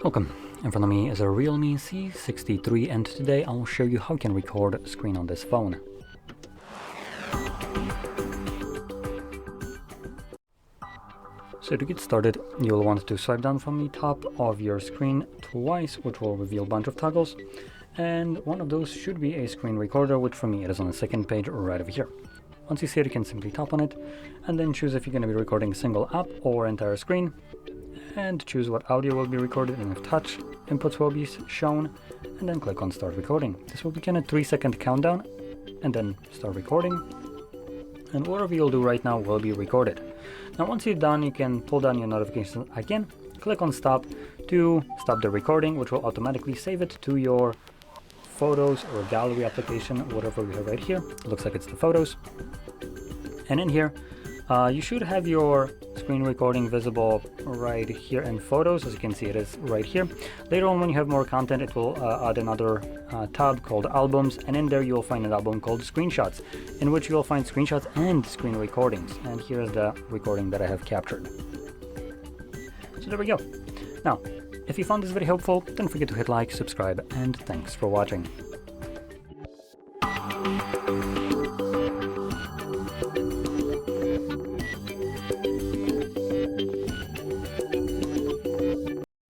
Welcome, in front of me is a REALME C63 and today I'll show you how you can record a screen on this phone. So to get started, you'll want to swipe down from the top of your screen twice, which will reveal a bunch of toggles, and one of those should be a screen recorder, which for me it is on the second page right over here. Once you see it, you can simply tap on it and then choose if you're going to be recording a single app or entire screen, and choose what audio will be recorded and if touch inputs will be shown, and then click on start recording. This will begin a 3-second countdown and then start recording, and whatever you'll do right now will be recorded. Now once you're done, you can pull down your notifications again, click on stop to stop the recording, which will automatically save it to your photos or gallery application, whatever we have right here. It looks like it's the photos. And in here you should have your screen recording visible right here in photos. As you can see, it is right here. Later on, when you have more content, it will add another tab called albums, and in there you will find an album called screenshots, in which you will find screenshots and screen recordings. And here is the recording that I have captured. So there we go. Now, if you found this video helpful, don't forget to hit like, subscribe, and thanks for watching.